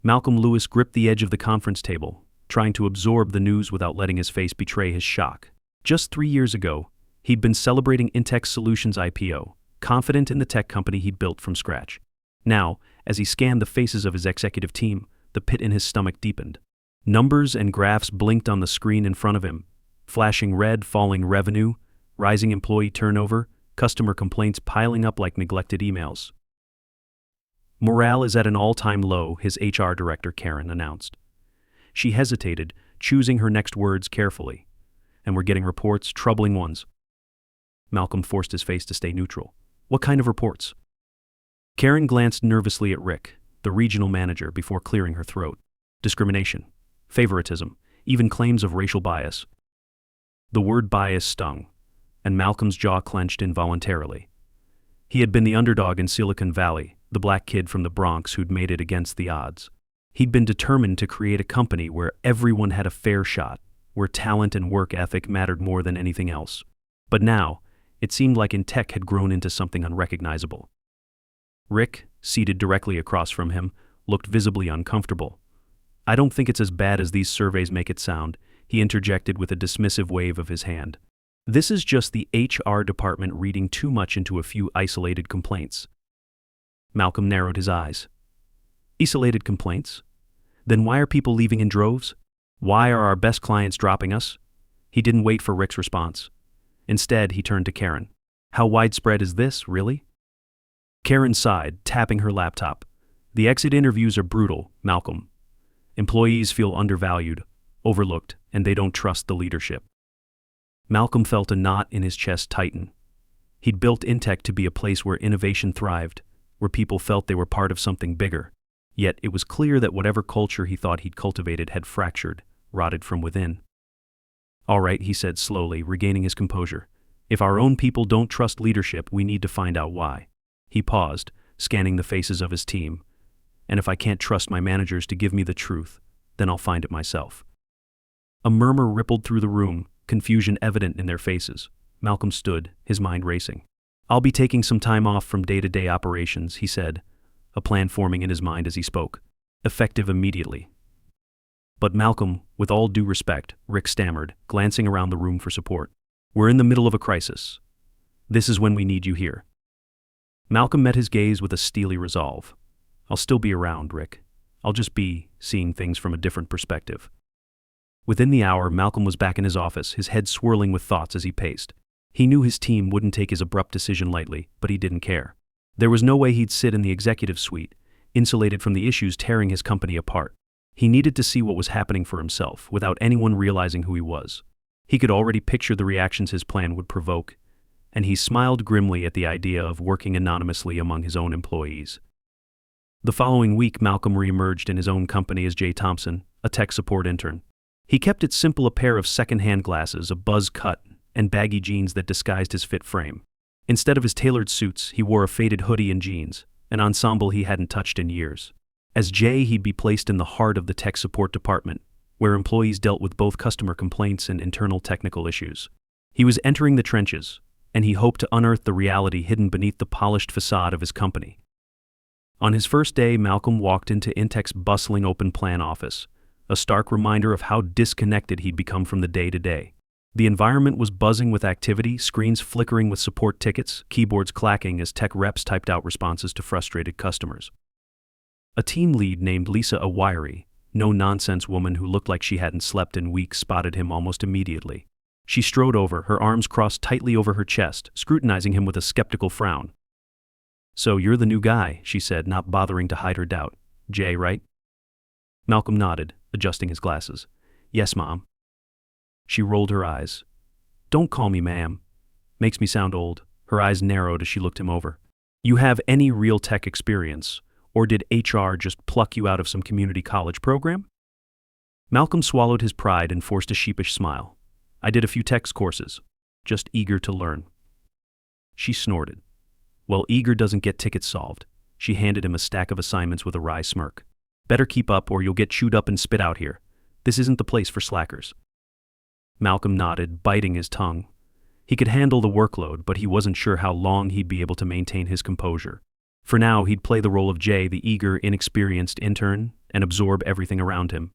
Malcolm Lewis gripped the edge of the conference table, trying to absorb the news without letting his face betray his shock. Just 3 years ago, he'd been celebrating Intex Solutions' IPO, confident in the tech company he'd built from scratch. Now, as he scanned the faces of his executive team, the pit in his stomach deepened. Numbers and graphs blinked on the screen in front of him, flashing red, falling revenue, rising employee turnover, customer complaints piling up like neglected emails. Morale is at an all-time low, his HR director Karen announced. She hesitated, choosing her next words carefully. And we're getting reports, troubling ones. Malcolm forced his face to stay neutral. What kind of reports? Karen glanced nervously at Rick, the regional manager, before clearing her throat. Discrimination, favoritism, even claims of racial bias. The word bias stung, and Malcolm's jaw clenched involuntarily. He had been the underdog in Silicon Valley, the black kid from the Bronx who'd made it against the odds. He'd been determined to create a company where everyone had a fair shot, where talent and work ethic mattered more than anything else. But now, it seemed like Intech had grown into something unrecognizable. Rick, seated directly across from him, looked visibly uncomfortable. I don't think it's as bad as these surveys make it sound, he interjected with a dismissive wave of his hand. This is just the HR department reading too much into a few isolated complaints. Malcolm narrowed his eyes. Isolated complaints? Then why are people leaving in droves? Why are our best clients dropping us? He didn't wait for Rick's response. Instead, he turned to Karen. How widespread is this, really? Karen sighed, tapping her laptop. The exit interviews are brutal, Malcolm. Employees feel undervalued, overlooked, and they don't trust the leadership. Malcolm felt a knot in his chest tighten. He'd built Intech to be a place where innovation thrived, where people felt they were part of something bigger. Yet it was clear that whatever culture he thought he'd cultivated had fractured, rotted from within. All right, he said slowly, regaining his composure. If our own people don't trust leadership, we need to find out why. He paused, scanning the faces of his team. And if I can't trust my managers to give me the truth, then I'll find it myself. A murmur rippled through the room, confusion evident in their faces. Malcolm stood, his mind racing. I'll be taking some time off from day-to-day operations, he said, a plan forming in his mind as he spoke, effective immediately. But Malcolm, with all due respect, Rick stammered, glancing around the room for support. We're in the middle of a crisis. This is when we need you here. Malcolm met his gaze with a steely resolve. I'll still be around, Rick. I'll just be seeing things from a different perspective. Within the hour, Malcolm was back in his office, his head swirling with thoughts as he paced. He knew his team wouldn't take his abrupt decision lightly, but he didn't care. There was no way he'd sit in the executive suite, insulated from the issues tearing his company apart. He needed to see what was happening for himself, without anyone realizing who he was. He could already picture the reactions his plan would provoke, and he smiled grimly at the idea of working anonymously among his own employees. The following week, Malcolm re-emerged in his own company as Jay Thompson, a tech support intern. He kept it simple, a pair of second-hand glasses, a buzz cut, and baggy jeans that disguised his fit frame. Instead of his tailored suits, he wore a faded hoodie and jeans, an ensemble he hadn't touched in years. As Jay, he'd be placed in the heart of the tech support department, where employees dealt with both customer complaints and internal technical issues. He was entering the trenches, and he hoped to unearth the reality hidden beneath the polished facade of his company. On his first day, Malcolm walked into Intech's bustling open-plan office, a stark reminder of how disconnected he'd become from the day-to-day. The environment was buzzing with activity, screens flickering with support tickets, keyboards clacking as tech reps typed out responses to frustrated customers. A team lead named Lisa, a wiry, no-nonsense woman who looked like she hadn't slept in weeks, spotted him almost immediately. She strode over, her arms crossed tightly over her chest, scrutinizing him with a skeptical frown. So you're the new guy, she said, not bothering to hide her doubt. Jay, right? Malcolm nodded, adjusting his glasses. Yes, Mom. She rolled her eyes. Don't call me ma'am. Makes me sound old. Her eyes narrowed as she looked him over. You have any real tech experience, or did HR just pluck you out of some community college program? Malcolm swallowed his pride and forced a sheepish smile. I did a few tech courses, just eager to learn. She snorted. Well, eager doesn't get tickets solved. She handed him a stack of assignments with a wry smirk. Better keep up or you'll get chewed up and spit out here. This isn't the place for slackers. Malcolm nodded, biting his tongue. He could handle the workload, but he wasn't sure how long he'd be able to maintain his composure. For now, he'd play the role of Jay, the eager, inexperienced intern, and absorb everything around him.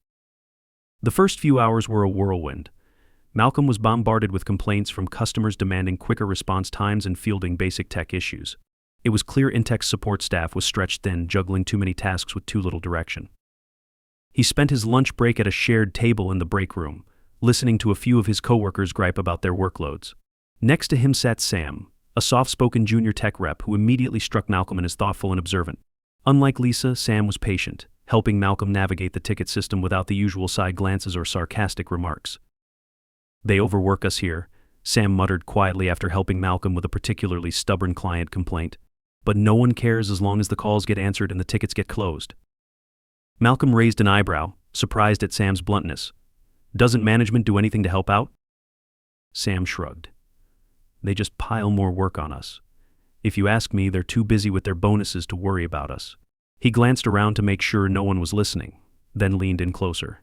The first few hours were a whirlwind. Malcolm was bombarded with complaints from customers demanding quicker response times and fielding basic tech issues. It was clear Intech's support staff was stretched thin, juggling too many tasks with too little direction. He spent his lunch break at a shared table in the break room, listening to a few of his coworkers gripe about their workloads. Next to him sat Sam, a soft-spoken junior tech rep who immediately struck Malcolm as thoughtful and observant. Unlike Lisa, Sam was patient, helping Malcolm navigate the ticket system without the usual side glances or sarcastic remarks. "They overwork us here," Sam muttered quietly after helping Malcolm with a particularly stubborn client complaint. "But no one cares as long as the calls get answered and the tickets get closed." Malcolm raised an eyebrow, surprised at Sam's bluntness. "Doesn't management do anything to help out?" Sam shrugged. "They just pile more work on us. If you ask me, they're too busy with their bonuses to worry about us." He glanced around to make sure no one was listening, then leaned in closer.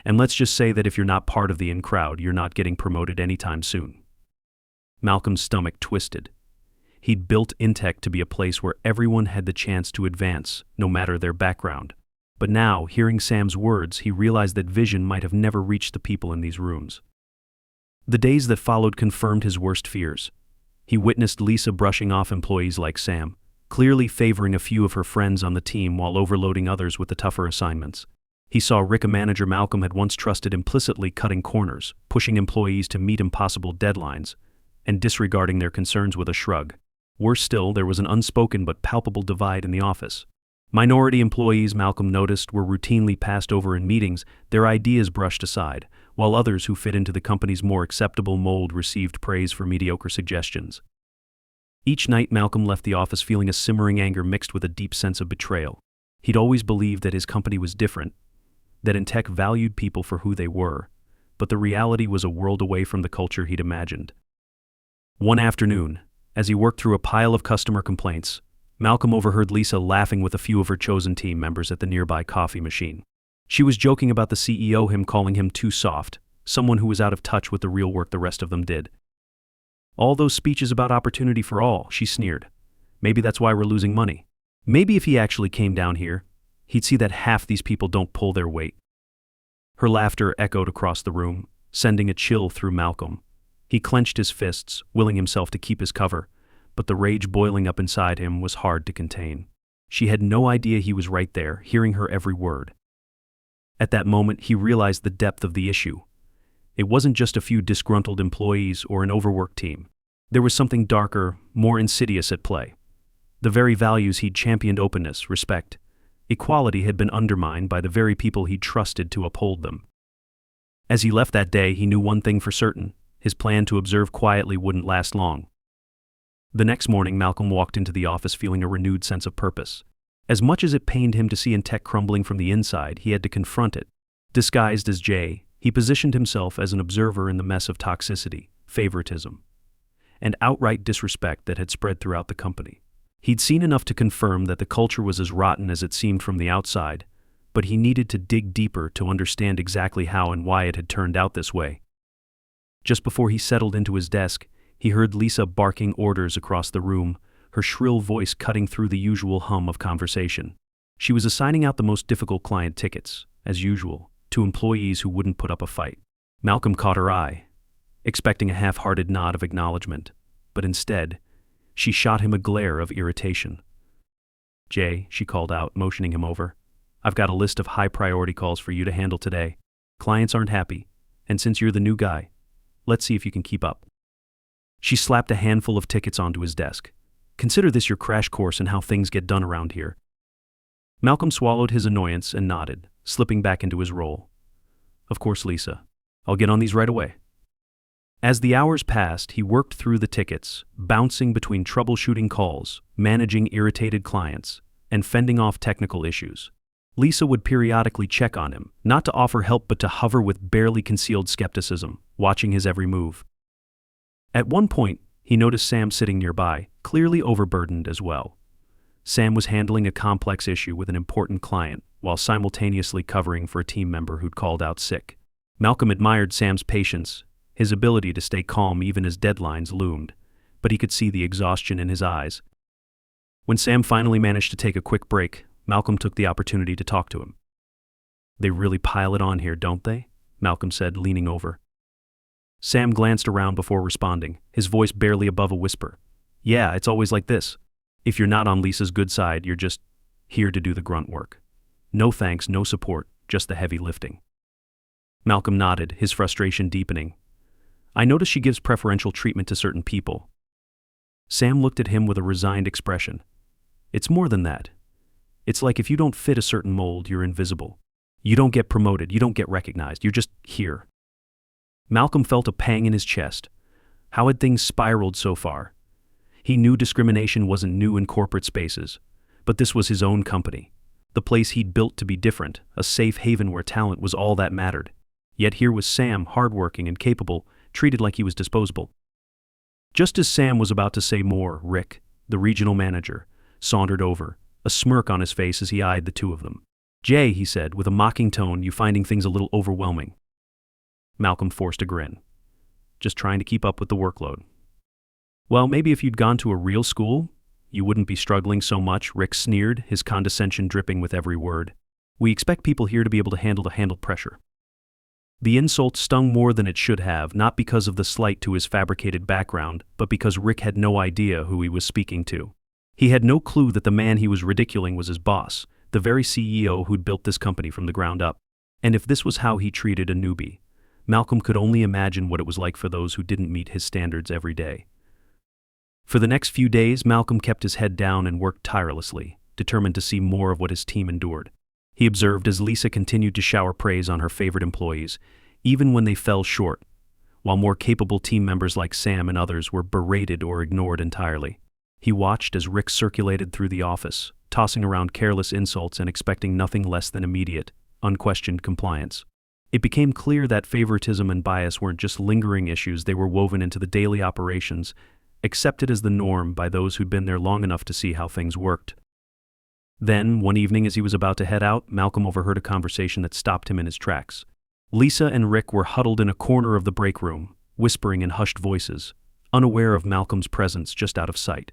"And let's just say that if you're not part of the in crowd, you're not getting promoted anytime soon." Malcolm's stomach twisted. He'd built Intech to be a place where everyone had the chance to advance, no matter their background. But now, hearing Sam's words, he realized that vision might have never reached the people in these rooms. The days that followed confirmed his worst fears. He witnessed Lisa brushing off employees like Sam, clearly favoring a few of her friends on the team while overloading others with the tougher assignments. He saw Rick, a manager Malcolm had once trusted, implicitly cutting corners, pushing employees to meet impossible deadlines, and disregarding their concerns with a shrug. Worse still, there was an unspoken but palpable divide in the office. Minority employees, Malcolm noticed, were routinely passed over in meetings, their ideas brushed aside, while others who fit into the company's more acceptable mold received praise for mediocre suggestions. Each night, Malcolm left the office feeling a simmering anger mixed with a deep sense of betrayal. He'd always believed that his company was different, that Intech valued people for who they were, but the reality was a world away from the culture he'd imagined. One afternoon, as he worked through a pile of customer complaints, Malcolm overheard Lisa laughing with a few of her chosen team members at the nearby coffee machine. She was joking about the CEO, him calling him too soft, someone who was out of touch with the real work the rest of them did. "All those speeches about opportunity for all," she sneered. "Maybe that's why we're losing money. Maybe if he actually came down here, he'd see that half these people don't pull their weight." Her laughter echoed across the room, sending a chill through Malcolm. He clenched his fists, willing himself to keep his cover, but the rage boiling up inside him was hard to contain. She had no idea he was right there, hearing her every word. At that moment, he realized the depth of the issue. It wasn't just a few disgruntled employees or an overworked team. There was something darker, more insidious at play. The very values he'd championed, openness, respect, equality, had been undermined by the very people he'd trusted to uphold them. As he left that day, he knew one thing for certain: his plan to observe quietly wouldn't last long. The next morning, Malcolm walked into the office feeling a renewed sense of purpose. As much as it pained him to see Intech crumbling from the inside, he had to confront it. Disguised as Jay, he positioned himself as an observer in the mess of toxicity, favoritism, and outright disrespect that had spread throughout the company. He'd seen enough to confirm that the culture was as rotten as it seemed from the outside, but he needed to dig deeper to understand exactly how and why it had turned out this way. Just before he settled into his desk, he heard Lisa barking orders across the room, her shrill voice cutting through the usual hum of conversation. She was assigning out the most difficult client tickets, as usual, to employees who wouldn't put up a fight. Malcolm caught her eye, expecting a half-hearted nod of acknowledgement, but instead, she shot him a glare of irritation. "Jay," she called out, motioning him over, "I've got a list of high-priority calls for you to handle today. Clients aren't happy, and since you're the new guy, let's see if you can keep up." She slapped a handful of tickets onto his desk. "Consider this your crash course in how things get done around here." Malcolm swallowed his annoyance and nodded, slipping back into his role. "Of course, Lisa. I'll get on these right away." As the hours passed, he worked through the tickets, bouncing between troubleshooting calls, managing irritated clients, and fending off technical issues. Lisa would periodically check on him, not to offer help but to hover with barely concealed skepticism, watching his every move. At one point, he noticed Sam sitting nearby, clearly overburdened as well. Sam was handling a complex issue with an important client, while simultaneously covering for a team member who'd called out sick. Malcolm admired Sam's patience, his ability to stay calm even as deadlines loomed, but he could see the exhaustion in his eyes. When Sam finally managed to take a quick break, Malcolm took the opportunity to talk to him. "They really pile it on here, don't they?" Malcolm said, leaning over. Sam glanced around before responding, his voice barely above a whisper. "Yeah, it's always like this. If you're not on Lisa's good side, you're just here to do the grunt work. No thanks, no support, just the heavy lifting." Malcolm nodded, his frustration deepening. "I notice she gives preferential treatment to certain people." Sam looked at him with a resigned expression. "It's more than that. It's like if you don't fit a certain mold, you're invisible. You don't get promoted, you don't get recognized, you're just here." Malcolm felt a pang in his chest. How had things spiraled so far? He knew discrimination wasn't new in corporate spaces, but this was his own company, the place he'd built to be different, a safe haven where talent was all that mattered. Yet here was Sam, hardworking and capable, treated like he was disposable. Just as Sam was about to say more, Rick, the regional manager, sauntered over, a smirk on his face as he eyed the two of them. "Jay," he said, with a mocking tone, "you finding things a little overwhelming?" Malcolm forced a grin. "Just trying to keep up with the workload." "Well, maybe if you'd gone to a real school, you wouldn't be struggling so much," Rick sneered, his condescension dripping with every word. "We expect people here to be able to handle pressure." The insult stung more than it should have, not because of the slight to his fabricated background, but because Rick had no idea who he was speaking to. He had no clue that the man he was ridiculing was his boss, the very CEO who'd built this company from the ground up. And if this was how he treated a newbie, Malcolm could only imagine what it was like for those who didn't meet his standards every day. For the next few days, Malcolm kept his head down and worked tirelessly, determined to see more of what his team endured. He observed as Lisa continued to shower praise on her favorite employees, even when they fell short, while more capable team members like Sam and others were berated or ignored entirely. He watched as Rick circulated through the office, tossing around careless insults and expecting nothing less than immediate, unquestioned compliance. It became clear that favoritism and bias weren't just lingering issues, they were woven into the daily operations, accepted as the norm by those who'd been there long enough to see how things worked. Then, one evening as he was about to head out, Malcolm overheard a conversation that stopped him in his tracks. Lisa and Rick were huddled in a corner of the break room, whispering in hushed voices, unaware of Malcolm's presence just out of sight.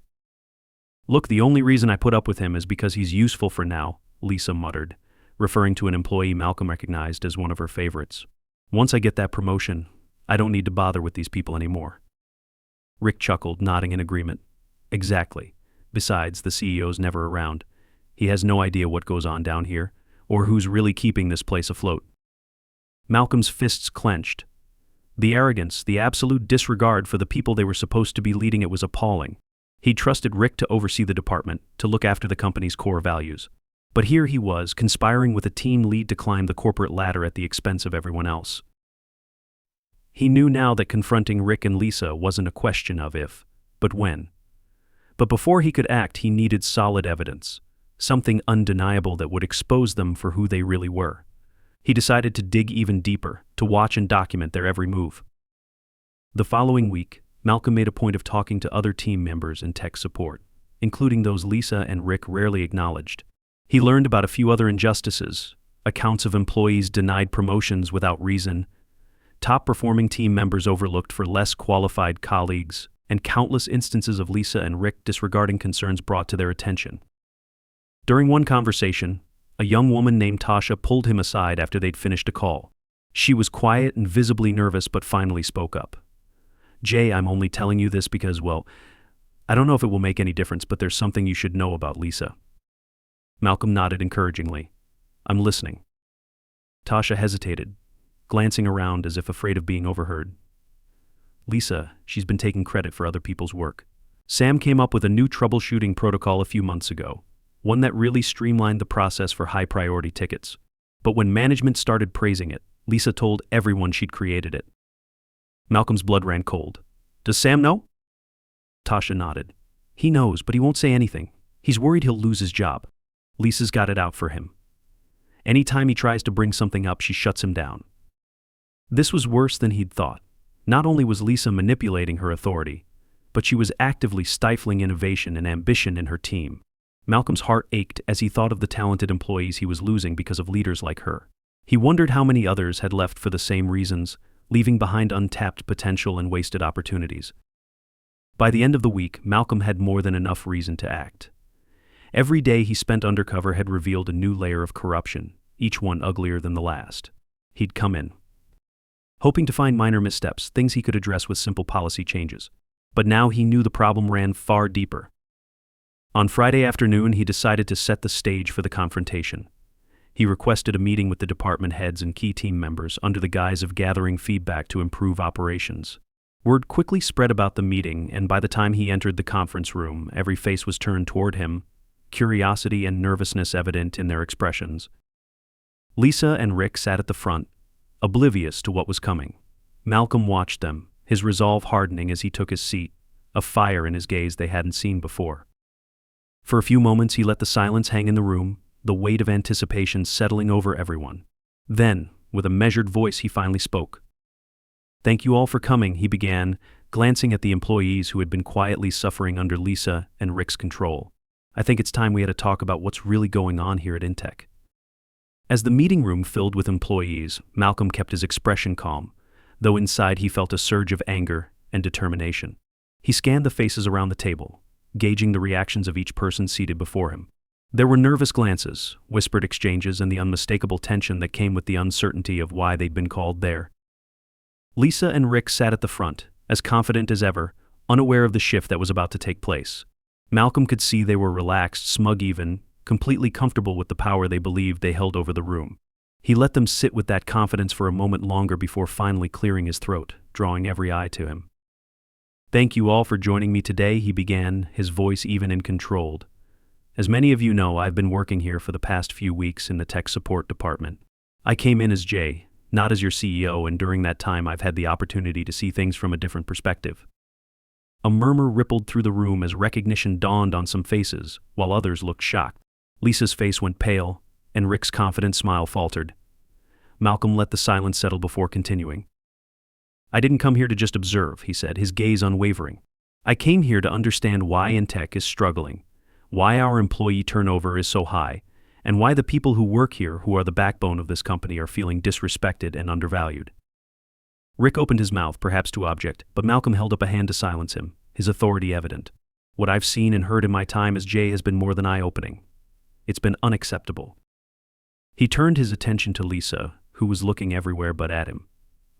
"Look, the only reason I put up with him is because he's useful for now," Lisa muttered, referring to an employee Malcolm recognized as one of her favorites. "Once I get that promotion, I don't need to bother with these people anymore." Rick chuckled, nodding in agreement. "Exactly. Besides, the CEO's never around. He has no idea what goes on down here, or who's really keeping this place afloat." Malcolm's fists clenched. The arrogance, the absolute disregard for the people they were supposed to be leading it was appalling. He trusted Rick to oversee the department, to look after the company's core values. But here he was, conspiring with a team lead to climb the corporate ladder at the expense of everyone else. He knew now that confronting Rick and Lisa wasn't a question of if, but when. But before he could act, he needed solid evidence, something undeniable that would expose them for who they really were. He decided to dig even deeper, to watch and document their every move. The following week, Malcolm made a point of talking to other team members in tech support, including those Lisa and Rick rarely acknowledged. He learned about a few other injustices, accounts of employees denied promotions without reason, top-performing team members overlooked for less qualified colleagues, and countless instances of Lisa and Rick disregarding concerns brought to their attention. During one conversation, a young woman named Tasha pulled him aside after they'd finished a call. She was quiet and visibly nervous but finally spoke up. "Jay, I'm only telling you this because, well, I don't know if it will make any difference, but there's something you should know about Lisa." Malcolm nodded encouragingly. "I'm listening." Tasha hesitated, glancing around as if afraid of being overheard. "Lisa, she's been taking credit for other people's work. Sam came up with a new troubleshooting protocol a few months ago, one that really streamlined the process for high-priority tickets. But when management started praising it, Lisa told everyone she'd created it." Malcolm's blood ran cold. "Does Sam know?" Tasha nodded. "He knows, but he won't say anything. He's worried he'll lose his job. Lisa's got it out for him. Anytime he tries to bring something up, she shuts him down." This was worse than he'd thought. Not only was Lisa manipulating her authority, but she was actively stifling innovation and ambition in her team. Malcolm's heart ached as he thought of the talented employees he was losing because of leaders like her. He wondered how many others had left for the same reasons, leaving behind untapped potential and wasted opportunities. By the end of the week, Malcolm had more than enough reason to act. Every day he spent undercover had revealed a new layer of corruption, each one uglier than the last. He'd come in, hoping to find minor missteps, things he could address with simple policy changes. But now he knew the problem ran far deeper. On Friday afternoon, he decided to set the stage for the confrontation. He requested a meeting with the department heads and key team members under the guise of gathering feedback to improve operations. Word quickly spread about the meeting, and by the time he entered the conference room, every face was turned toward him, curiosity and nervousness evident in their expressions. Lisa and Rick sat at the front, oblivious to what was coming. Malcolm watched them, his resolve hardening as he took his seat, a fire in his gaze they hadn't seen before. For a few moments he let the silence hang in the room, the weight of anticipation settling over everyone. Then, with a measured voice, he finally spoke. "Thank you all for coming," he began, glancing at the employees who had been quietly suffering under Lisa and Rick's control. "I think it's time we had a talk about what's really going on here at Intech." As the meeting room filled with employees, Malcolm kept his expression calm, though inside he felt a surge of anger and determination. He scanned the faces around the table, gauging the reactions of each person seated before him. There were nervous glances, whispered exchanges, and the unmistakable tension that came with the uncertainty of why they'd been called there. Lisa and Rick sat at the front, as confident as ever, unaware of the shift that was about to take place. Malcolm could see they were relaxed, smug even, completely comfortable with the power they believed they held over the room. He let them sit with that confidence for a moment longer before finally clearing his throat, drawing every eye to him. "Thank you all for joining me today," he began, his voice even and controlled. "As many of you know, I've been working here for the past few weeks in the tech support department. I came in as Jay, not as your CEO, and during that time I've had the opportunity to see things from a different perspective." A murmur rippled through the room as recognition dawned on some faces, while others looked shocked. Lisa's face went pale, and Rick's confident smile faltered. Malcolm let the silence settle before continuing. "I didn't come here to just observe," he said, his gaze unwavering. "I came here to understand why Intech is struggling, why our employee turnover is so high, and why the people who work here, who are the backbone of this company, are feeling disrespected and undervalued." Rick opened his mouth, perhaps to object, but Malcolm held up a hand to silence him, his authority evident. "What I've seen and heard in my time as Jay has been more than eye-opening. It's been unacceptable." He turned his attention to Lisa, who was looking everywhere but at him.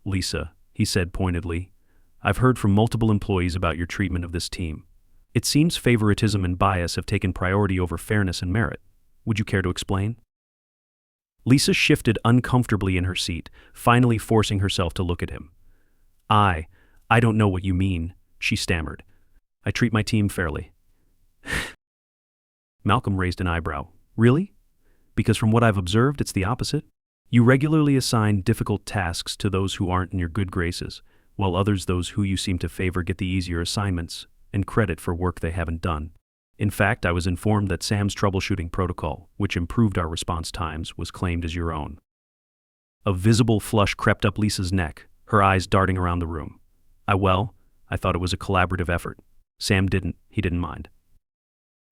"Lisa," he said pointedly, "I've heard from multiple employees about your treatment of this team. It seems favoritism and bias have taken priority over fairness and merit. Would you care to explain?" Lisa shifted uncomfortably in her seat, finally forcing herself to look at him. I don't know what you mean," she stammered. "I treat my team fairly." Malcolm raised an eyebrow. "Really? Because from what I've observed, it's the opposite. You regularly assign difficult tasks to those who aren't in your good graces, while others, those who you seem to favor, get the easier assignments and credit for work they haven't done. In fact, I was informed that Sam's troubleshooting protocol, which improved our response times, was claimed as your own." A visible flush crept up Lisa's neck, her eyes darting around the room. I thought it was a collaborative effort. Sam he didn't mind."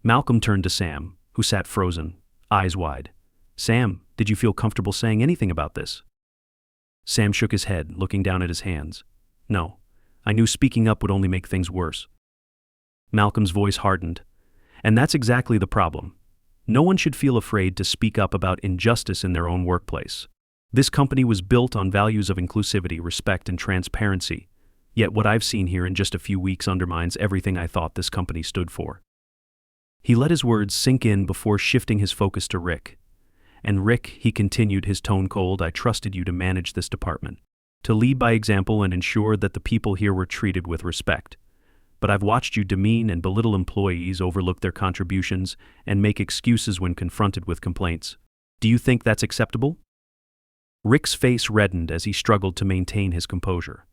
Malcolm turned to Sam, who sat frozen, eyes wide. "Sam, did you feel comfortable saying anything about this?" Sam shook his head, looking down at his hands. "No, I knew speaking up would only make things worse." Malcolm's voice hardened. "And that's exactly the problem. No one should feel afraid to speak up about injustice in their own workplace. This company was built on values of inclusivity, respect, and transparency, yet what I've seen here in just a few weeks undermines everything I thought this company stood for." He let his words sink in before shifting his focus to Rick. "And Rick," he continued, his tone cold, "I trusted you to manage this department, to lead by example and ensure that the people here were treated with respect. But I've watched you demean and belittle employees, overlook their contributions, and make excuses when confronted with complaints. Do you think that's acceptable?" Rick's face reddened as he struggled to maintain his composure.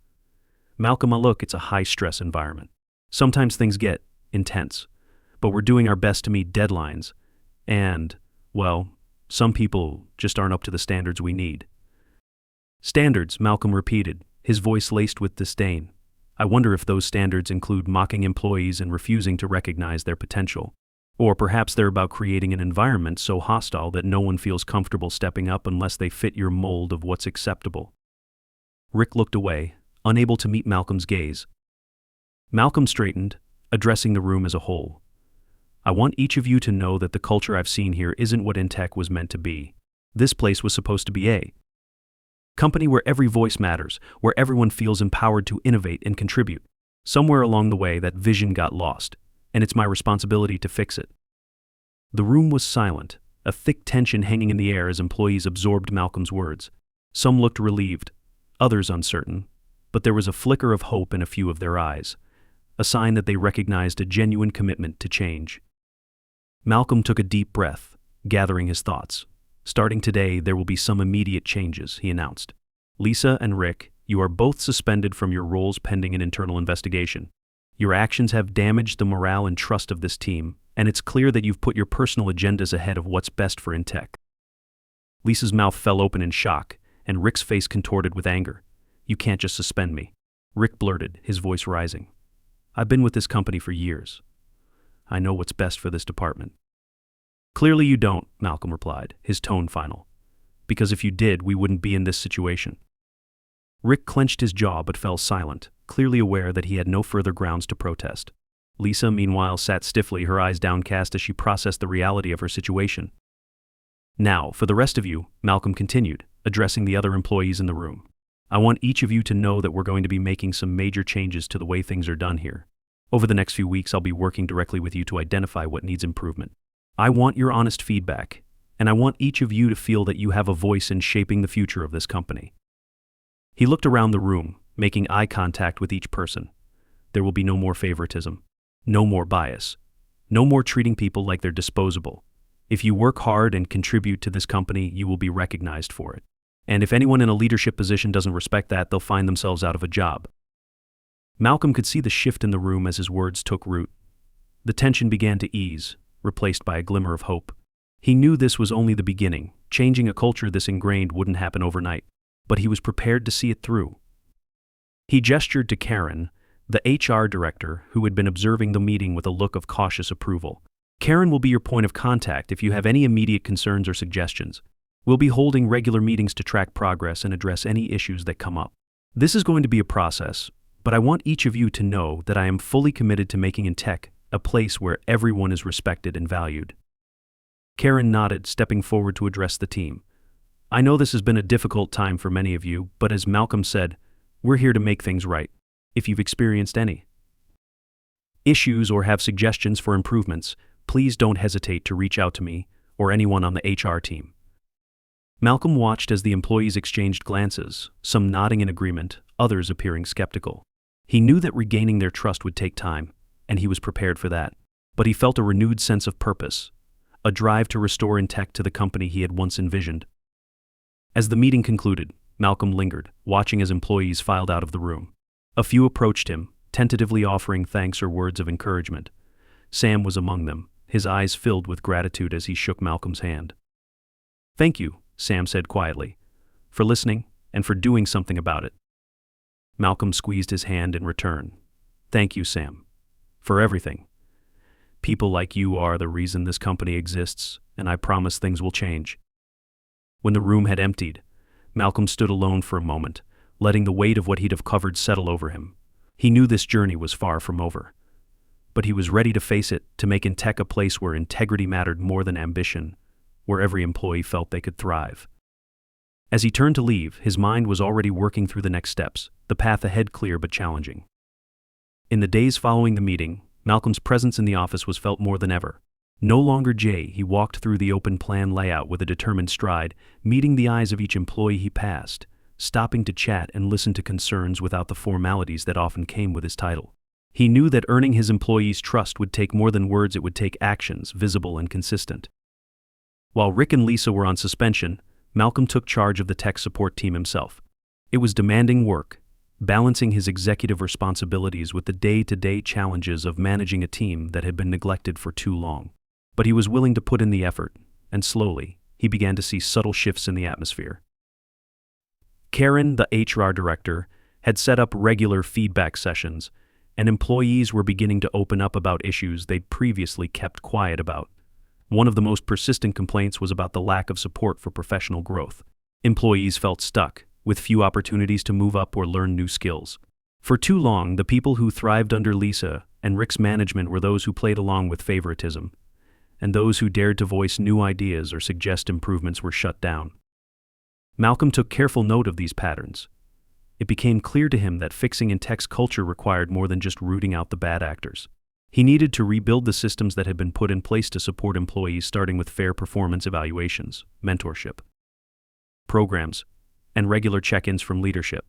"Malcolm, look, it's a high-stress environment. Sometimes things get intense, but we're doing our best to meet deadlines, and, well, some people just aren't up to the standards we need." "Standards," Malcolm repeated, his voice laced with disdain. "I wonder if those standards include mocking employees and refusing to recognize their potential. Or perhaps they're about creating an environment so hostile that no one feels comfortable stepping up unless they fit your mold of what's acceptable." Rick looked away, unable to meet Malcolm's gaze. Malcolm straightened, addressing the room as a whole. I want each of you to know that the culture I've seen here isn't what Intech was meant to be. This place was supposed to be a company where every voice matters, where everyone feels empowered to innovate and contribute. Somewhere along the way, that vision got lost, and it's my responsibility to fix it. The room was silent, a thick tension hanging in the air as employees absorbed Malcolm's words. Some looked relieved, others uncertain, but there was a flicker of hope in a few of their eyes, a sign that they recognized a genuine commitment to change. Malcolm took a deep breath, gathering his thoughts. Starting today, there will be some immediate changes, he announced. Lisa and Rick, you are both suspended from your roles pending an internal investigation. Your actions have damaged the morale and trust of this team, and it's clear that you've put your personal agendas ahead of what's best for Intech. Lisa's mouth fell open in shock, and Rick's face contorted with anger. You can't just suspend me. Rick blurted, his voice rising. I've been with this company for years. I know what's best for this department. Clearly you don't, Malcolm replied, his tone final. Because if you did, we wouldn't be in this situation. Rick clenched his jaw but fell silent, clearly aware that he had no further grounds to protest. Lisa, meanwhile, sat stiffly, her eyes downcast as she processed the reality of her situation. Now, for the rest of you, Malcolm continued, addressing the other employees in the room. I want each of you to know that we're going to be making some major changes to the way things are done here. Over the next few weeks, I'll be working directly with you to identify what needs improvement. I want your honest feedback, and I want each of you to feel that you have a voice in shaping the future of this company. He looked around the room, making eye contact with each person. There will be no more favoritism, no more bias, no more treating people like they're disposable. If you work hard and contribute to this company, you will be recognized for it. And if anyone in a leadership position doesn't respect that, they'll find themselves out of a job. Malcolm could see the shift in the room as his words took root. The tension began to ease, replaced by a glimmer of hope. He knew this was only the beginning. Changing a culture this ingrained wouldn't happen overnight, but he was prepared to see it through. He gestured to Karen, the HR director, who had been observing the meeting with a look of cautious approval. Karen will be your point of contact if you have any immediate concerns or suggestions. We'll be holding regular meetings to track progress and address any issues that come up. This is going to be a process, but I want each of you to know that I am fully committed to making Intech a place where everyone is respected and valued. Karen nodded, stepping forward to address the team. I know this has been a difficult time for many of you, but as Malcolm said, we're here to make things right. If you've experienced any issues or have suggestions for improvements, please don't hesitate to reach out to me or anyone on the HR team. Malcolm watched as the employees exchanged glances, some nodding in agreement, others appearing skeptical. He knew that regaining their trust would take time, and he was prepared for that. But he felt a renewed sense of purpose, a drive to restore Intech to the company he had once envisioned. As the meeting concluded, Malcolm lingered, watching as employees filed out of the room. A few approached him, tentatively offering thanks or words of encouragement. Sam was among them, his eyes filled with gratitude as he shook Malcolm's hand. Thank you, Sam said quietly, for listening and for doing something about it. Malcolm squeezed his hand in return. Thank you, Sam, for everything. People like you are the reason this company exists, and I promise things will change. When the room had emptied, Malcolm stood alone for a moment, letting the weight of what he'd have covered settle over him. He knew this journey was far from over. But he was ready to face it, to make Intech a place where integrity mattered more than ambition, where every employee felt they could thrive. As he turned to leave, his mind was already working through the next steps, the path ahead clear but challenging. In the days following the meeting, Malcolm's presence in the office was felt more than ever. No longer Jay, he walked through the open plan layout with a determined stride, meeting the eyes of each employee he passed, stopping to chat and listen to concerns without the formalities that often came with his title. He knew that earning his employees' trust would take more than words, it would take actions, visible and consistent. While Rick and Lisa were on suspension, Malcolm took charge of the tech support team himself. It was demanding work, balancing his executive responsibilities with the day-to-day challenges of managing a team that had been neglected for too long. But he was willing to put in the effort, and slowly, he began to see subtle shifts in the atmosphere. Karen, the HR director, had set up regular feedback sessions, and employees were beginning to open up about issues they'd previously kept quiet about. One of the most persistent complaints was about the lack of support for professional growth. Employees felt stuck, with few opportunities to move up or learn new skills. For too long, the people who thrived under Lisa and Rick's management were those who played along with favoritism, and those who dared to voice new ideas or suggest improvements were shut down. Malcolm took careful note of these patterns. It became clear to him that fixing Intech's culture required more than just rooting out the bad actors. He needed to rebuild the systems that had been put in place to support employees, starting with fair performance evaluations, mentorship programs, and regular check-ins from leadership.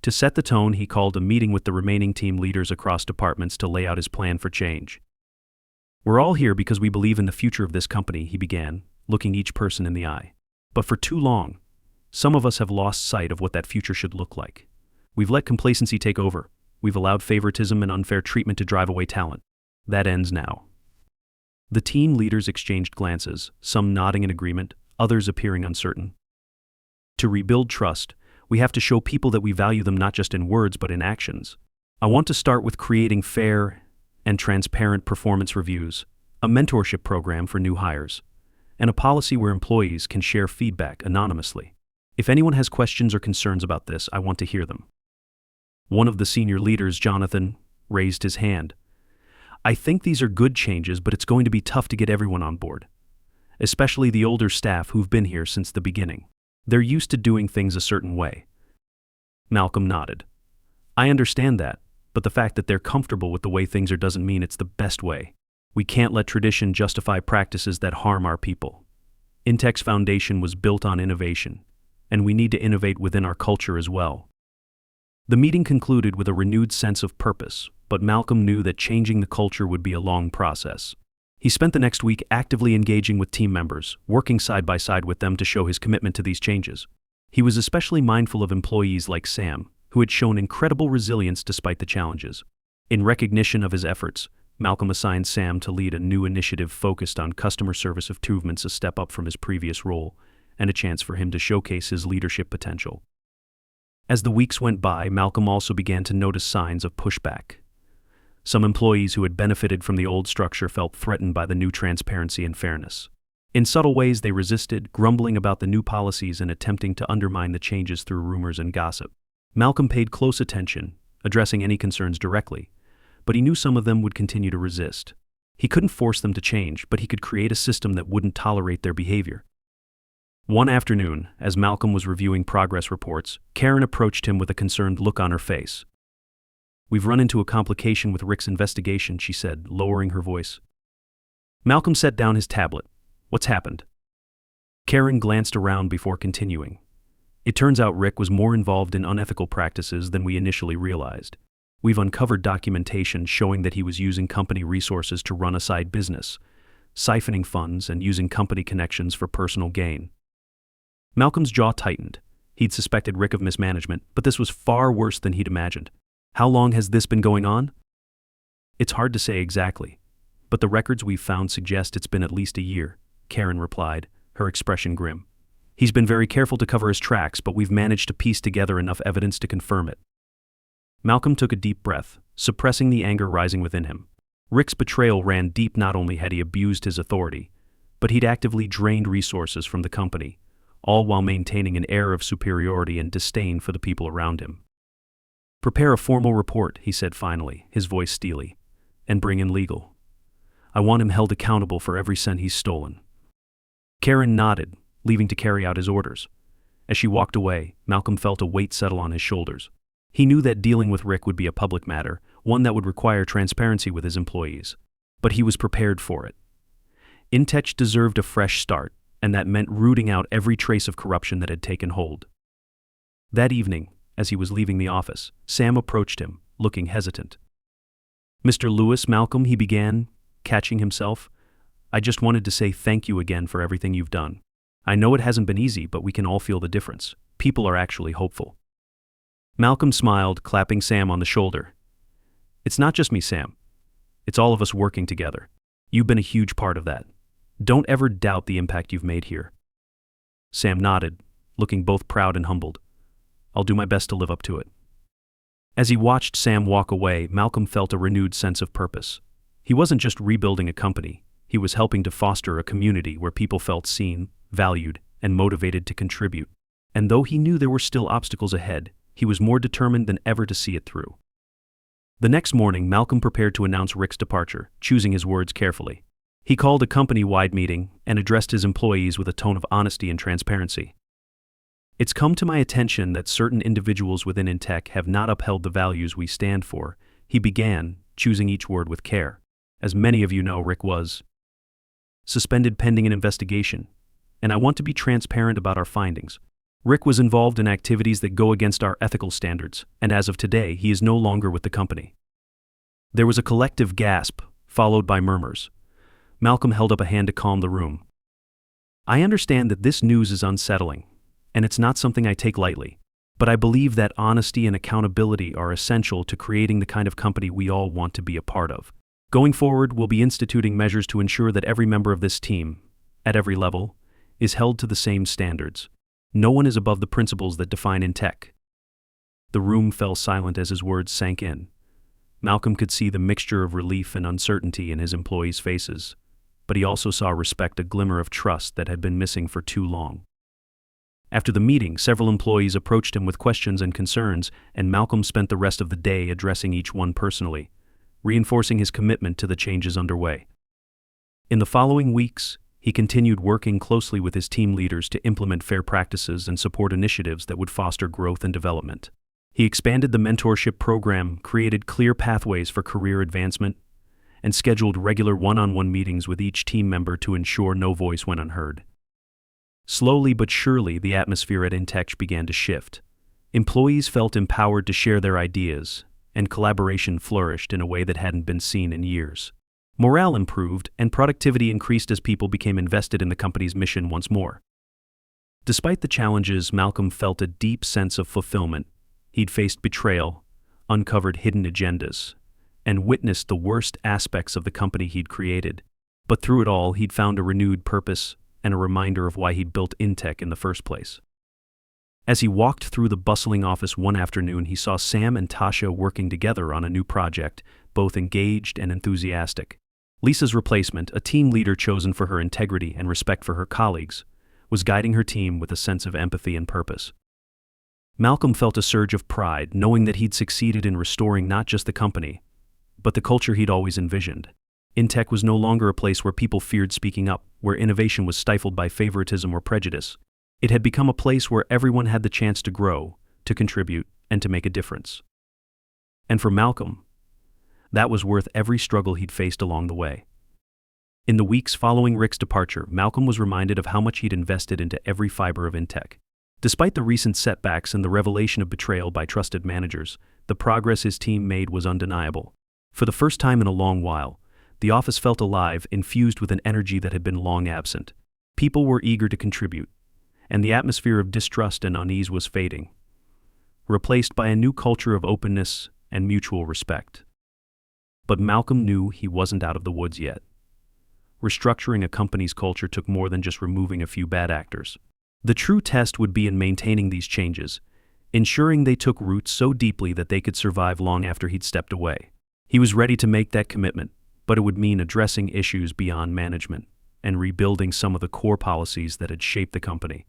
To set the tone, he called a meeting with the remaining team leaders across departments to lay out his plan for change. "We're all here because we believe in the future of this company," he began, looking each person in the eye. "But for too long, some of us have lost sight of what that future should look like. We've let complacency take over. We've allowed favoritism and unfair treatment to drive away talent. That ends now." The team leaders exchanged glances, some nodding in agreement, others appearing uncertain. To rebuild trust, we have to show people that we value them not just in words but in actions. I want to start with creating fair and transparent performance reviews, a mentorship program for new hires, and a policy where employees can share feedback anonymously. If anyone has questions or concerns about this, I want to hear them. One of the senior leaders, Jonathan, raised his hand. "I think these are good changes, but it's going to be tough to get everyone on board, especially the older staff who've been here since the beginning. They're used to doing things a certain way." Malcolm nodded. "I understand that, but the fact that they're comfortable with the way things are doesn't mean it's the best way. We can't let tradition justify practices that harm our people. Intech's foundation was built on innovation, and we need to innovate within our culture as well." The meeting concluded with a renewed sense of purpose, but Malcolm knew that changing the culture would be a long process. He spent the next week actively engaging with team members, working side by side with them to show his commitment to these changes. He was especially mindful of employees like Sam, who had shown incredible resilience despite the challenges. In recognition of his efforts, Malcolm assigned Sam to lead a new initiative focused on customer service improvements, a step up from his previous role, and a chance for him to showcase his leadership potential. As the weeks went by, Malcolm also began to notice signs of pushback. Some employees who had benefited from the old structure felt threatened by the new transparency and fairness. In subtle ways, they resisted, grumbling about the new policies and attempting to undermine the changes through rumors and gossip. Malcolm paid close attention, addressing any concerns directly, but he knew some of them would continue to resist. He couldn't force them to change, but he could create a system that wouldn't tolerate their behavior. One afternoon, as Malcolm was reviewing progress reports, Karen approached him with a concerned look on her face. "We've run into a complication with Rick's investigation," she said, lowering her voice. Malcolm set down his tablet. "What's happened?" Karen glanced around before continuing. "It turns out Rick was more involved in unethical practices than we initially realized. We've uncovered documentation showing that he was using company resources to run a side business, siphoning funds and using company connections for personal gain." Malcolm's jaw tightened. He'd suspected Rick of mismanagement, but this was far worse than he'd imagined. "How long has this been going on?" "It's hard to say exactly, but the records we've found suggest it's been at least a year," Karen replied, her expression grim. "He's been very careful to cover his tracks, but we've managed to piece together enough evidence to confirm it." Malcolm took a deep breath, suppressing the anger rising within him. Rick's betrayal ran deep. Not only had he abused his authority, but he'd actively drained resources from the company, all while maintaining an air of superiority and disdain for the people around him. "Prepare a formal report," he said finally, his voice steely, "and bring in legal. I want him held accountable for every cent he's stolen." Karen nodded, leaving to carry out his orders. As she walked away, Malcolm felt a weight settle on his shoulders. He knew that dealing with Rick would be a public matter, one that would require transparency with his employees. But he was prepared for it. Intech deserved a fresh start, and that meant rooting out every trace of corruption that had taken hold. That evening, as he was leaving the office, Sam approached him, looking hesitant. "Mr. Lewis, Malcolm," he began, catching himself, "I just wanted to say thank you again for everything you've done. I know it hasn't been easy, but we can all feel the difference. People are actually hopeful." Malcolm smiled, clapping Sam on the shoulder. "It's not just me, Sam. It's all of us working together. You've been a huge part of that. Don't ever doubt the impact you've made here." Sam nodded, looking both proud and humbled. "I'll do my best to live up to it." As he watched Sam walk away, Malcolm felt a renewed sense of purpose. He wasn't just rebuilding a company, he was helping to foster a community where people felt seen, valued, and motivated to contribute. And though he knew there were still obstacles ahead, he was more determined than ever to see it through. The next morning, Malcolm prepared to announce Rick's departure, choosing his words carefully. He called a company-wide meeting and addressed his employees with a tone of honesty and transparency. It's come to my attention that certain individuals within Intech have not upheld the values we stand for, he began, choosing each word with care. As many of you know, Rick was suspended pending an investigation, and I want to be transparent about our findings. Rick was involved in activities that go against our ethical standards, and as of today, he is no longer with the company. There was a collective gasp, followed by murmurs. Malcolm held up a hand to calm the room. I understand that this news is unsettling, and it's not something I take lightly, but I believe that honesty and accountability are essential to creating the kind of company we all want to be a part of. Going forward, we'll be instituting measures to ensure that every member of this team, at every level, is held to the same standards. No one is above the principles that define Intech. The room fell silent as his words sank in. Malcolm could see the mixture of relief and uncertainty in his employees' faces, but he also saw respect, a glimmer of trust that had been missing for too long. After the meeting, several employees approached him with questions and concerns, and Malcolm spent the rest of the day addressing each one personally, reinforcing his commitment to the changes underway. In the following weeks, he continued working closely with his team leaders to implement fair practices and support initiatives that would foster growth and development. He expanded the mentorship program, created clear pathways for career advancement, and scheduled regular one-on-one meetings with each team member to ensure no voice went unheard. Slowly but surely, the atmosphere at Intech began to shift. Employees felt empowered to share their ideas, and collaboration flourished in a way that hadn't been seen in years. Morale improved, and productivity increased as people became invested in the company's mission once more. Despite the challenges, Malcolm felt a deep sense of fulfillment. He'd faced betrayal, uncovered hidden agendas, and witnessed the worst aspects of the company he'd created. But through it all, he'd found a renewed purpose and a reminder of why he'd built Intech in the first place. As he walked through the bustling office one afternoon, he saw Sam and Tasha working together on a new project, both engaged and enthusiastic. Lisa's replacement, a team leader chosen for her integrity and respect for her colleagues, was guiding her team with a sense of empathy and purpose. Malcolm felt a surge of pride, knowing that he'd succeeded in restoring not just the company, but the culture he'd always envisioned. Intech was no longer a place where people feared speaking up, where innovation was stifled by favoritism or prejudice. It had become a place where everyone had the chance to grow, to contribute, and to make a difference. And for Malcolm, that was worth every struggle he'd faced along the way. In the weeks following Rick's departure, Malcolm was reminded of how much he'd invested into every fiber of Intech. Despite the recent setbacks and the revelation of betrayal by trusted managers, the progress his team made was undeniable. For the first time in a long while, the office felt alive, infused with an energy that had been long absent. People were eager to contribute, and the atmosphere of distrust and unease was fading, replaced by a new culture of openness and mutual respect. But Malcolm knew he wasn't out of the woods yet. Restructuring a company's culture took more than just removing a few bad actors. The true test would be in maintaining these changes, ensuring they took root so deeply that they could survive long after he'd stepped away. He was ready to make that commitment, but it would mean addressing issues beyond management and rebuilding some of the core policies that had shaped the company.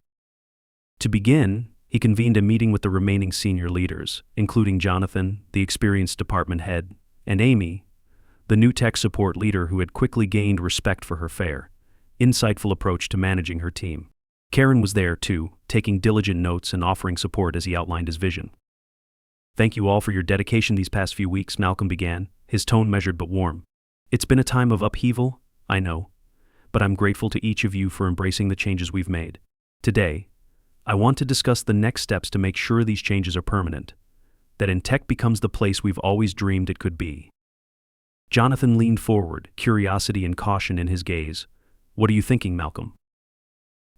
To begin, he convened a meeting with the remaining senior leaders, including Jonathan, the experienced department head, and Amy, the new tech support leader who had quickly gained respect for her fair, insightful approach to managing her team. Karen was there, too, taking diligent notes and offering support as he outlined his vision. "Thank you all for your dedication these past few weeks," Malcolm began, his tone measured but warm. "It's been a time of upheaval, I know, but I'm grateful to each of you for embracing the changes we've made. Today, I want to discuss the next steps to make sure these changes are permanent, that Intech becomes the place we've always dreamed it could be." Jonathan leaned forward, curiosity and caution in his gaze. "What are you thinking, Malcolm?"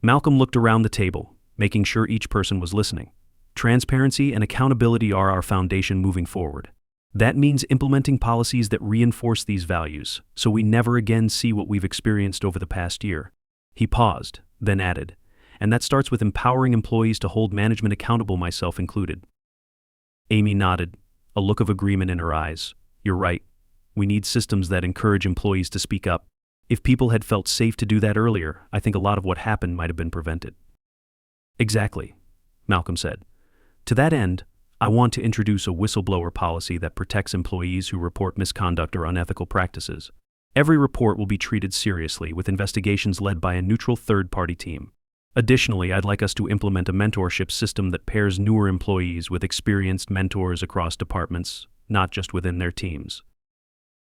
Malcolm looked around the table, making sure each person was listening. "Transparency and accountability are our foundation moving forward. That means implementing policies that reinforce these values, so we never again see what we've experienced over the past year." He paused, then added, "And that starts with empowering employees to hold management accountable, myself included." Amy nodded, a look of agreement in her eyes. "You're right. We need systems that encourage employees to speak up. If people had felt safe to do that earlier, I think a lot of what happened might have been prevented." "Exactly," Malcolm said. "To that end, I want to introduce a whistleblower policy that protects employees who report misconduct or unethical practices. Every report will be treated seriously, with investigations led by a neutral third-party team. Additionally, I'd like us to implement a mentorship system that pairs newer employees with experienced mentors across departments, not just within their teams.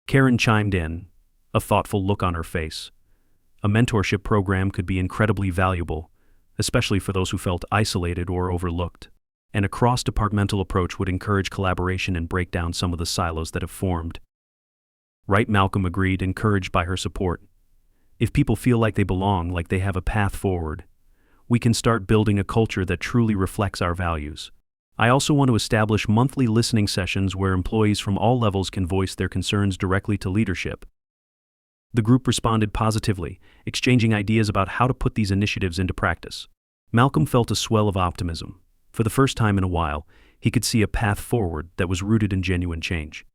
Karen chimed in, a thoughtful look on her face. A mentorship program could be incredibly valuable, especially for those who felt isolated or overlooked. And a cross-departmental approach would encourage collaboration and break down some of the silos that have formed. Right, Malcolm agreed, encouraged by her support. If people feel like they belong, like they have a path forward, we can start building a culture that truly reflects our values. I also want to establish monthly listening sessions where employees from all levels can voice their concerns directly to leadership. The group responded positively, exchanging ideas about how to put these initiatives into practice. Malcolm felt a swell of optimism. For the first time in a while, he could see a path forward that was rooted in genuine change.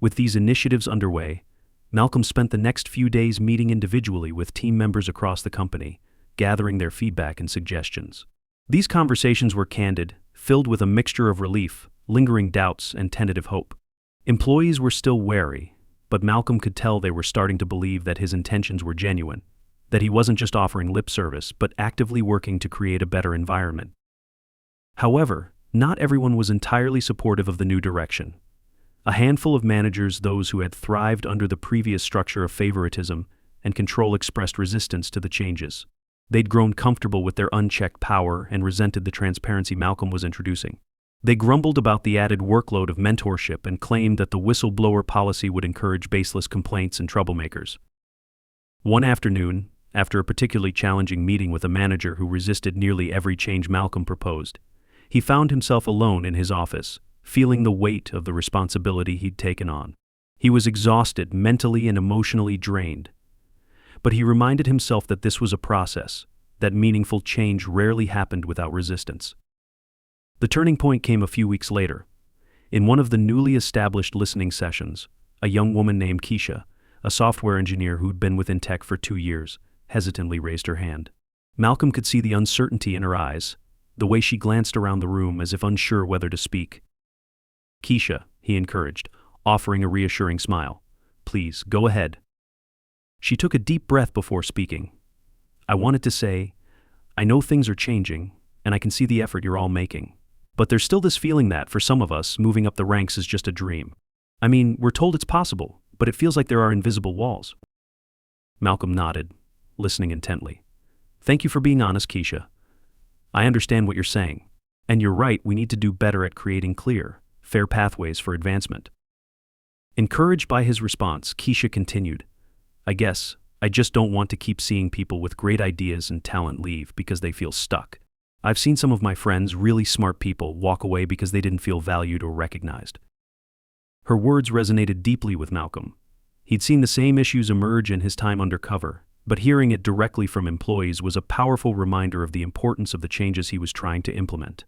With these initiatives underway, Malcolm spent the next few days meeting individually with team members across the company, gathering their feedback and suggestions. These conversations were candid, filled with a mixture of relief, lingering doubts, and tentative hope. Employees were still wary, but Malcolm could tell they were starting to believe that his intentions were genuine, that he wasn't just offering lip service but actively working to create a better environment. However, not everyone was entirely supportive of the new direction. A handful of managers, those who had thrived under the previous structure of favoritism and control, expressed resistance to the changes. They'd grown comfortable with their unchecked power and resented the transparency Malcolm was introducing. They grumbled about the added workload of mentorship and claimed that the whistleblower policy would encourage baseless complaints and troublemakers. One afternoon, after a particularly challenging meeting with a manager who resisted nearly every change Malcolm proposed, he found himself alone in his office, feeling the weight of the responsibility he'd taken on. He was exhausted, mentally and emotionally drained. But he reminded himself that this was a process, that meaningful change rarely happened without resistance. The turning point came a few weeks later. In one of the newly established listening sessions, a young woman named Keisha, a software engineer who'd been within tech for 2 years, hesitantly raised her hand. Malcolm could see the uncertainty in her eyes, the way she glanced around the room as if unsure whether to speak. "Keisha," he encouraged, offering a reassuring smile. "Please, go ahead." She took a deep breath before speaking. "I wanted to say, I know things are changing, and I can see the effort you're all making. But there's still this feeling that, for some of us, moving up the ranks is just a dream. I mean, we're told it's possible, but it feels like there are invisible walls." Malcolm nodded, listening intently. "Thank you for being honest, Keisha. I understand what you're saying. And you're right, we need to do better at creating clear, fair pathways for advancement." Encouraged by his response, Keisha continued, I just don't want to keep seeing people with great ideas and talent leave because they feel stuck. I've seen some of my friends, really smart people, walk away because they didn't feel valued or recognized." Her words resonated deeply with Malcolm. He'd seen the same issues emerge in his time undercover, but hearing it directly from employees was a powerful reminder of the importance of the changes he was trying to implement.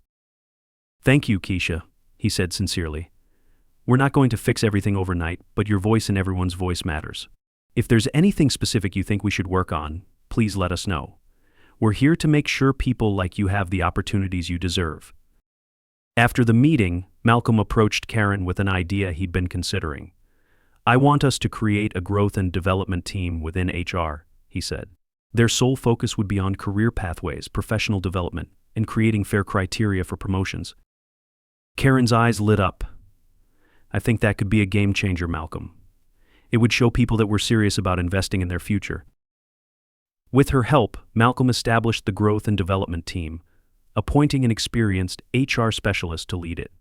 "Thank you, Keisha," he said sincerely. "We're not going to fix everything overnight, but your voice and everyone's voice matters. If there's anything specific you think we should work on, please let us know. We're here to make sure people like you have the opportunities you deserve." After the meeting, Malcolm approached Karen with an idea he'd been considering. "I want us to create a growth and development team within HR," he said. "Their sole focus would be on career pathways, professional development, and creating fair criteria for promotions." Karen's eyes lit up. "I think that could be a game changer, Malcolm. It would show people that we're serious about investing in their future." With her help, Malcolm established the growth and development team, appointing an experienced HR specialist to lead it.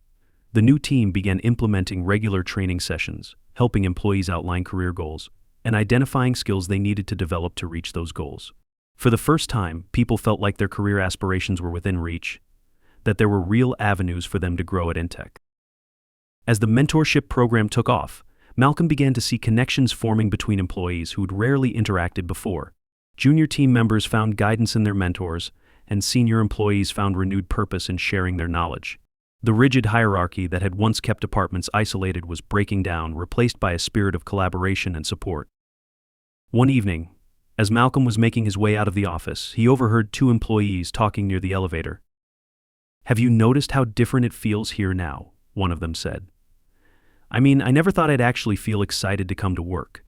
The new team began implementing regular training sessions, helping employees outline career goals, and identifying skills they needed to develop to reach those goals. For the first time, people felt like their career aspirations were within reach, that there were real avenues for them to grow at Intech. As the mentorship program took off, Malcolm began to see connections forming between employees who'd rarely interacted before. Junior team members found guidance in their mentors, and senior employees found renewed purpose in sharing their knowledge. The rigid hierarchy that had once kept departments isolated was breaking down, replaced by a spirit of collaboration and support. One evening, as Malcolm was making his way out of the office, he overheard 2 employees talking near the elevator. "Have you noticed how different it feels here now?" one of them said. "I mean, I never thought I'd actually feel excited to come to work."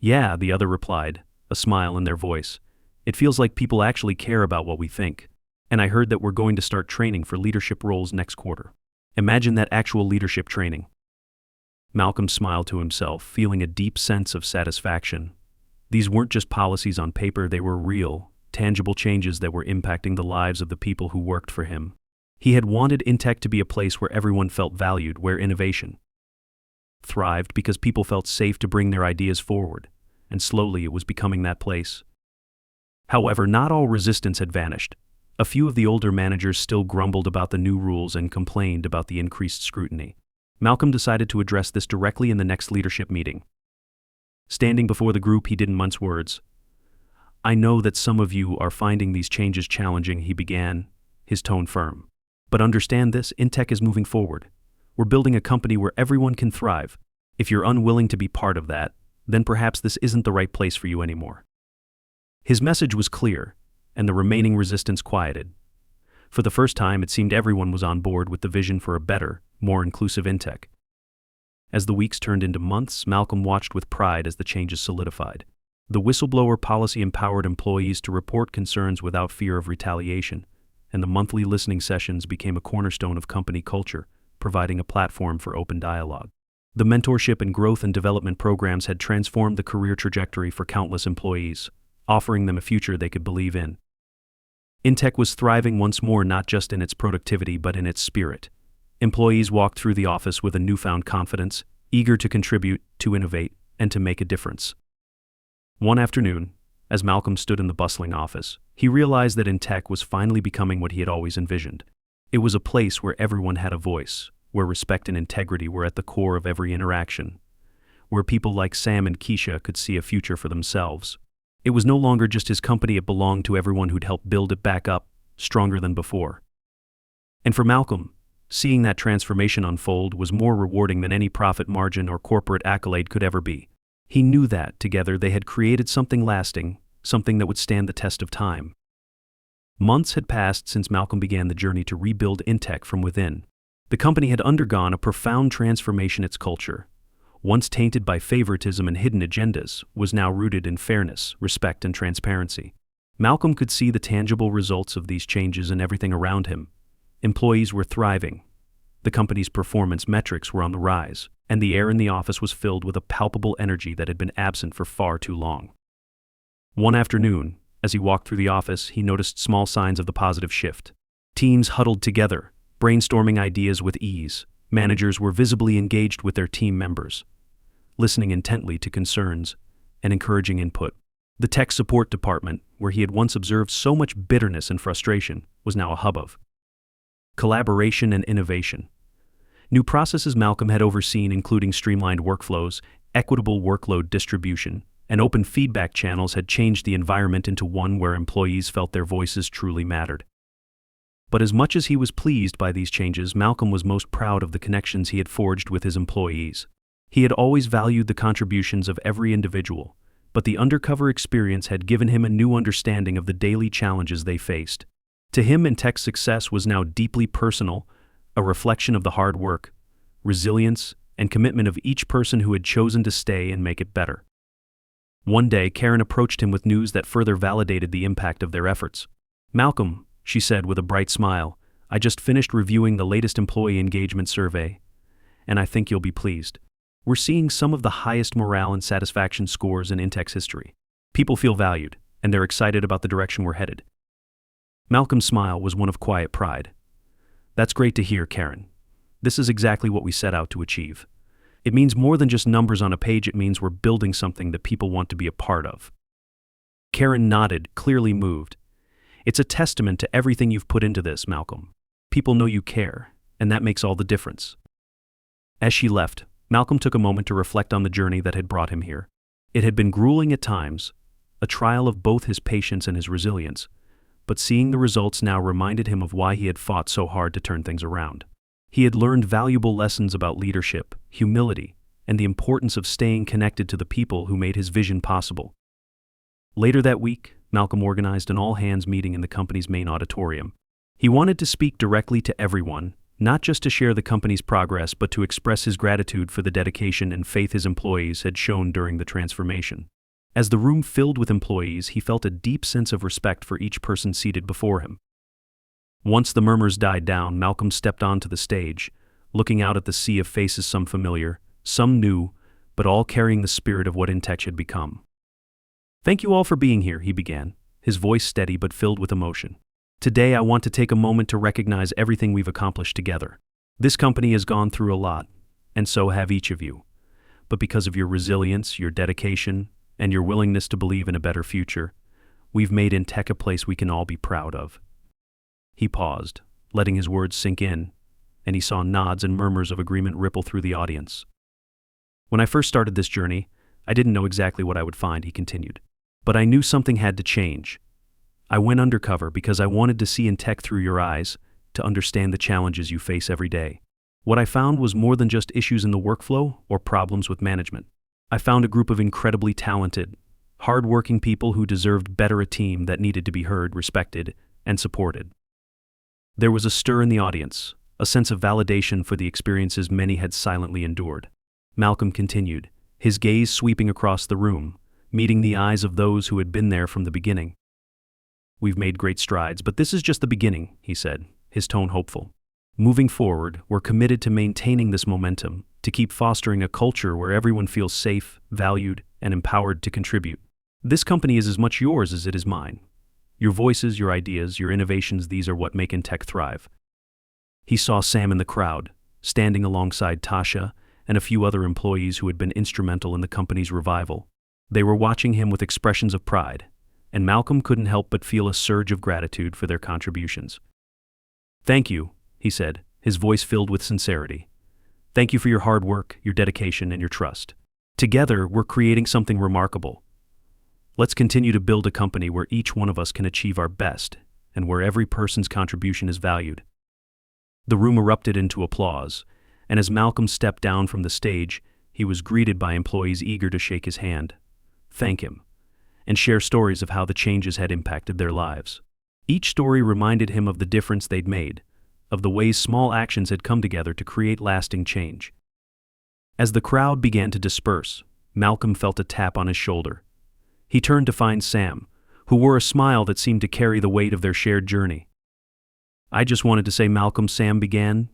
"Yeah," the other replied, a smile in their voice. "It feels like people actually care about what we think. And I heard that we're going to start training for leadership roles next quarter. Imagine that, actual leadership training." Malcolm smiled to himself, feeling a deep sense of satisfaction. These weren't just policies on paper, they were real, tangible changes that were impacting the lives of the people who worked for him. He had wanted Intech to be a place where everyone felt valued, where innovation thrived because people felt safe to bring their ideas forward, and slowly it was becoming that place. However, not all resistance had vanished. A few of the older managers still grumbled about the new rules and complained about the increased scrutiny. Malcolm decided to address this directly in the next leadership meeting. Standing before the group, he didn't mince words. "I know that some of you are finding these changes challenging," he began, his tone firm. "But understand this, Intech is moving forward. We're building a company where everyone can thrive. If you're unwilling to be part of that, then perhaps this isn't the right place for you anymore." His message was clear, and the remaining resistance quieted. For the first time, it seemed everyone was on board with the vision for a better, more inclusive Intech. As the weeks turned into months, Malcolm watched with pride as the changes solidified. The whistleblower policy empowered employees to report concerns without fear of retaliation, and the monthly listening sessions became a cornerstone of company culture, providing a platform for open dialogue. The mentorship and growth and development programs had transformed the career trajectory for countless employees, offering them a future they could believe in. Intech was thriving once more, not just in its productivity but in its spirit. Employees walked through the office with a newfound confidence, eager to contribute, to innovate, and to make a difference. One afternoon, as Malcolm stood in the bustling office, he realized that Intech was finally becoming what he had always envisioned. It was a place where everyone had a voice, where respect and integrity were at the core of every interaction, where people like Sam and Keisha could see a future for themselves. It was no longer just his company, it belonged to everyone who'd helped build it back up, stronger than before. And for Malcolm, seeing that transformation unfold was more rewarding than any profit margin or corporate accolade could ever be. He knew that, together, they had created something lasting, something that would stand the test of time. Months had passed since Malcolm began the journey to rebuild Intech from within. The company had undergone a profound transformation. Its culture, once tainted by favoritism and hidden agendas, was now rooted in fairness, respect, and transparency. Malcolm could see the tangible results of these changes in everything around him. Employees were thriving. The company's performance metrics were on the rise, and the air in the office was filled with a palpable energy that had been absent for far too long. One afternoon, as he walked through the office, he noticed small signs of the positive shift. Teams huddled together, brainstorming ideas with ease. Managers were visibly engaged with their team members, listening intently to concerns and encouraging input. The tech support department, where he had once observed so much bitterness and frustration, was now a hub of collaboration and innovation. New processes Malcolm had overseen, including streamlined workflows, equitable workload distribution, and open feedback channels, had changed the environment into one where employees felt their voices truly mattered. But as much as he was pleased by these changes, Malcolm was most proud of the connections he had forged with his employees. He had always valued the contributions of every individual, but the undercover experience had given him a new understanding of the daily challenges they faced. To him, Intech's success was now deeply personal, a reflection of the hard work, resilience, and commitment of each person who had chosen to stay and make it better. One day, Karen approached him with news that further validated the impact of their efforts. "Malcolm," she said with a bright smile, "I just finished reviewing the latest employee engagement survey, and I think you'll be pleased. We're seeing some of the highest morale and satisfaction scores in Intech's history. People feel valued, and they're excited about the direction we're headed." Malcolm's smile was one of quiet pride. "That's great to hear, Karen. This is exactly what we set out to achieve. It means more than just numbers on a page, it means we're building something that people want to be a part of." Karen nodded, clearly moved. "It's a testament to everything you've put into this, Malcolm. People know you care, and that makes all the difference." As she left, Malcolm took a moment to reflect on the journey that had brought him here. It had been grueling at times, a trial of both his patience and his resilience, but seeing the results now reminded him of why he had fought so hard to turn things around. He had learned valuable lessons about leadership, humility, and the importance of staying connected to the people who made his vision possible. Later that week, Malcolm organized an all-hands meeting in the company's main auditorium. He wanted to speak directly to everyone, not just to share the company's progress but to express his gratitude for the dedication and faith his employees had shown during the transformation. As the room filled with employees, he felt a deep sense of respect for each person seated before him. Once the murmurs died down, Malcolm stepped onto the stage, looking out at the sea of faces, some familiar, some new, but all carrying the spirit of what Intech had become. "Thank you all for being here," he began, his voice steady but filled with emotion. "Today I want to take a moment to recognize everything we've accomplished together. This company has gone through a lot, and so have each of you. But because of your resilience, your dedication, and your willingness to believe in a better future, we've made Intech a place we can all be proud of." He paused, letting his words sink in, and he saw nods and murmurs of agreement ripple through the audience. "When I first started this journey, I didn't know exactly what I would find," he continued. "But I knew something had to change. I went undercover because I wanted to see Intech through your eyes, to understand the challenges you face every day. What I found was more than just issues in the workflow or problems with management. I found a group of incredibly talented, hard-working people who deserved better, a team that needed to be heard, respected, and supported." There was a stir in the audience, a sense of validation for the experiences many had silently endured. Malcolm continued, his gaze sweeping across the room, meeting the eyes of those who had been there from the beginning. "We've made great strides, but this is just the beginning," he said, his tone hopeful. "Moving forward, we're committed to maintaining this momentum, to keep fostering a culture where everyone feels safe, valued, and empowered to contribute. This company is as much yours as it is mine. Your voices, your ideas, your innovations, these are what make Intech thrive." He saw Sam in the crowd, standing alongside Tasha and a few other employees who had been instrumental in the company's revival. They were watching him with expressions of pride, and Malcolm couldn't help but feel a surge of gratitude for their contributions. "Thank you," he said, his voice filled with sincerity. "Thank you for your hard work, your dedication, and your trust. Together, we're creating something remarkable. Let's continue to build a company where each one of us can achieve our best, and where every person's contribution is valued." The room erupted into applause, and as Malcolm stepped down from the stage, he was greeted by employees eager to shake his hand, thank him, and share stories of how the changes had impacted their lives. Each story reminded him of the difference they'd made, of the ways small actions had come together to create lasting change. As the crowd began to disperse, Malcolm felt a tap on his shoulder. He turned to find Sam, who wore a smile that seemed to carry the weight of their shared journey. "I just wanted to say," Malcolm, Sam began,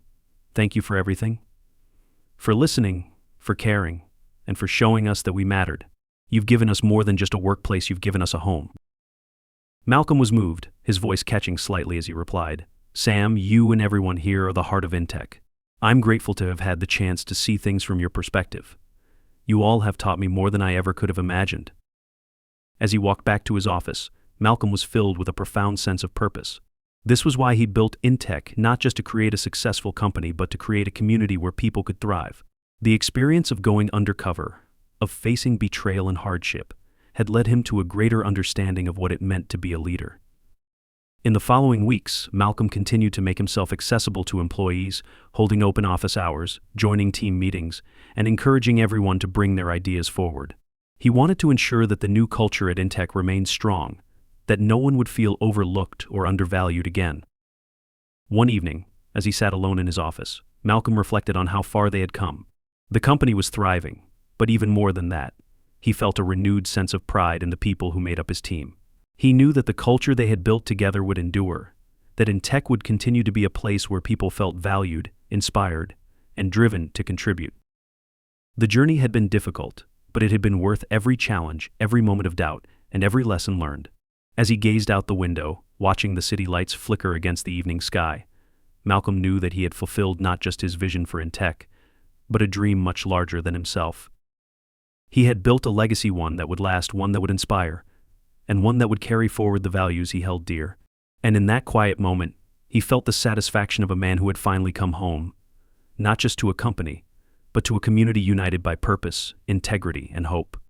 "thank you for everything. For listening, for caring, and for showing us that we mattered. You've given us more than just a workplace, you've given us a home." Malcolm was moved, his voice catching slightly as he replied, "Sam, you and everyone here are the heart of Intech. I'm grateful to have had the chance to see things from your perspective. You all have taught me more than I ever could have imagined." As he walked back to his office, Malcolm was filled with a profound sense of purpose. This was why he built Intech, not just to create a successful company, but to create a community where people could thrive. The experience of going undercover, of facing betrayal and hardship, had led him to a greater understanding of what it meant to be a leader. In the following weeks, Malcolm continued to make himself accessible to employees, holding open office hours, joining team meetings, and encouraging everyone to bring their ideas forward. He wanted to ensure that the new culture at Intech remained strong, that no one would feel overlooked or undervalued again. One evening, as he sat alone in his office, Malcolm reflected on how far they had come. The company was thriving, but even more than that, he felt a renewed sense of pride in the people who made up his team. He knew that the culture they had built together would endure, that Intech would continue to be a place where people felt valued, inspired, and driven to contribute. The journey had been difficult, but it had been worth every challenge, every moment of doubt, and every lesson learned. As he gazed out the window, watching the city lights flicker against the evening sky, Malcolm knew that he had fulfilled not just his vision for Intech, but a dream much larger than himself. He had built a legacy, one that would last, one that would inspire, and one that would carry forward the values he held dear. And in that quiet moment, he felt the satisfaction of a man who had finally come home, not just to a company, but to a community united by purpose, integrity, and hope.